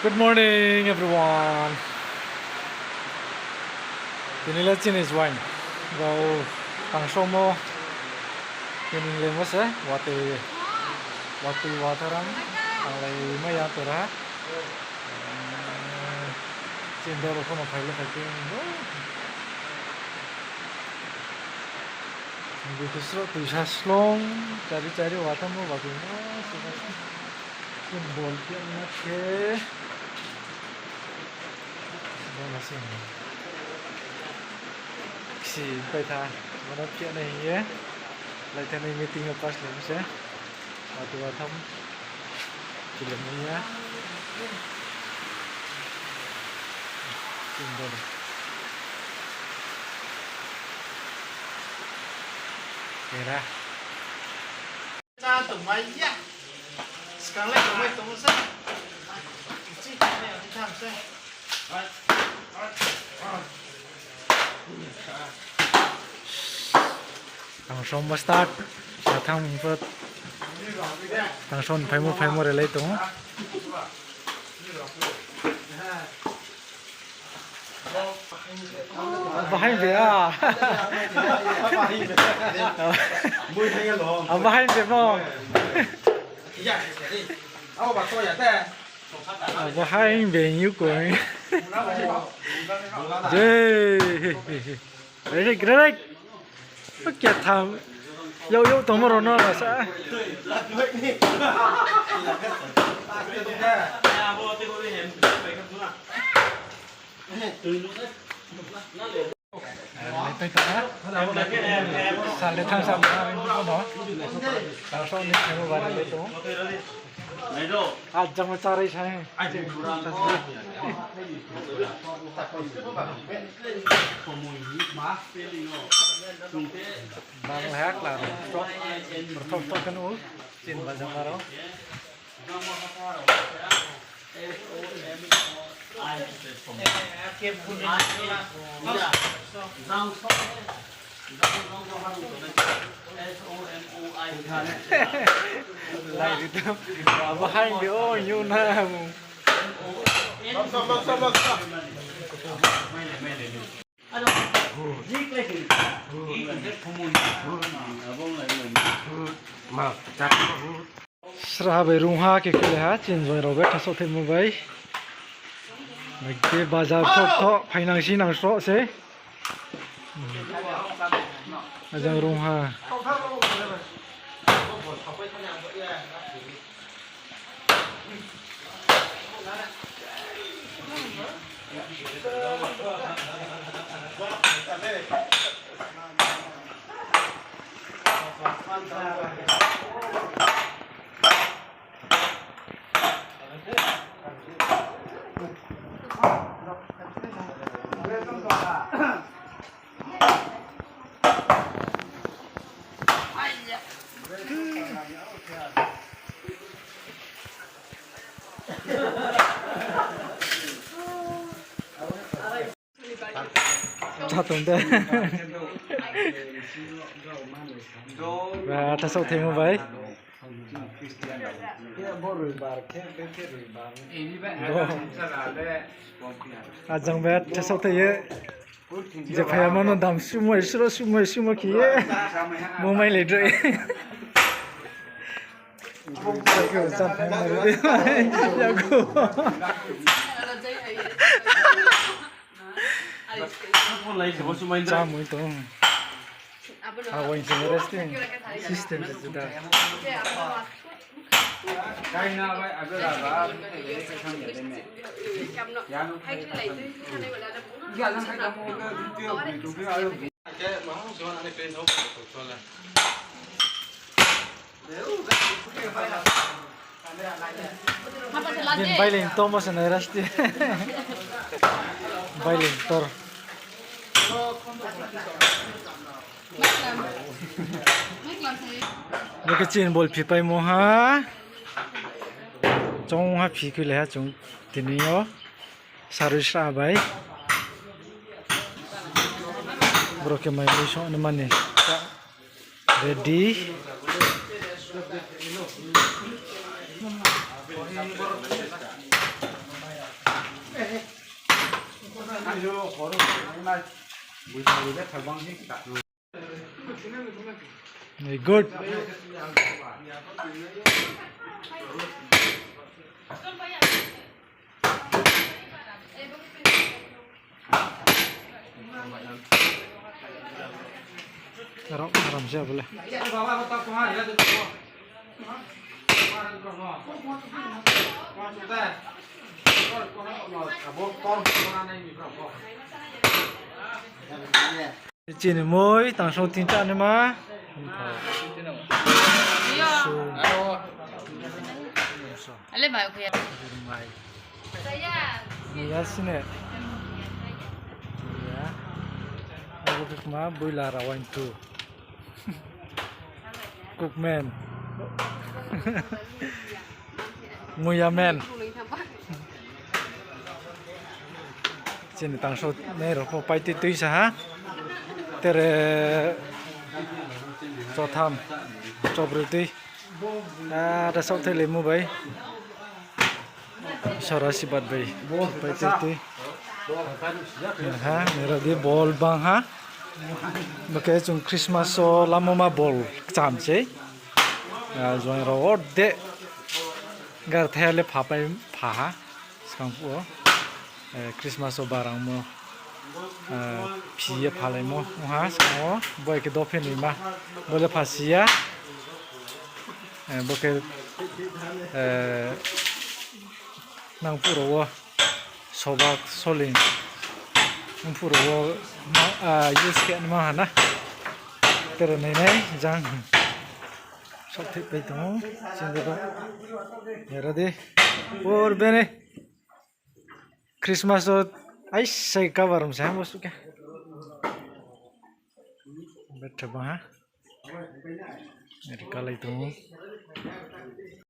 Good morning, everyone. Pinila chinis wine. Go pangsomo. Pining lemos watu wataram. Alai maya tora. Cindor kono phaile thakin. Bisro tuisha slong cari watamu bagino. Bol pian nakke. Masih si baita mana pia nahi ya lai tani meeting pas le se watu watam film ya simbol kira cha tổng máy ya sekarang lagi tổng máy tổng xe chỉ này ở tham xe Tangsom start sathang put tangson phaimu relay tung bahain be bahain be mo bahain be yu koi je great Pakai tham, yau tomo rono rasa. Saleh tham sama no. Langsung ni kamu balik itu. Ajang mencari saya. Bang leak lah, bertok kan ul, cin bajang karo. Lai itu, bahain dia oh Yunam. Serah berungha ke keleha cinjoi robert hasok te mubai. Nagde bazar tok financing nang sok se. Ajang rungha. Chatung deh. Và ta sâu thêm một vậy. À chẳng biết ta sâu thêm giờ phải mà nó đam sumo kia mua mấy lấy rồi. Cái chẳng phải mà rồi đấy. Jam itu. Awak ini resting sistem sudah. Din bailing Thomas na resting. Bailing tor. Ini kecil bol pipai moha, jong ha pikul ya jong tiniyo, sarus rabai, broke mai besok ni mana, ready. Good. Aram siya boleh. Chị này mới tặng số tin trạng này mà. Alin ba kuya? Saya. Iya sih nih. Ya. Aku cuma boiler rawan itu. Cookman. Nguyaman. Sini tang so này rồi phải tự tùy sa. Tere cho tham cho bự tùy. Ada sau thế lấy mua vậy. Sarasi bad bay. Phải tự tùy. Ha, mera dia ball bang ha. Makai chung Christmas so lama ma ball cham che. Join road de gar thele phapai pha ha. Skang pu. Christmas so barang mo. Phi phalai mo ha skang boy ke do phen ni ma. Bole phasia. Boke nang puro wo sobak solin. Puro wo use ke ma hana tera nei nei jang sab thik pai tu chinde ba yara de or bene Christmas o ai sai cover um sa bosu ke betra ba ha eri kalai tu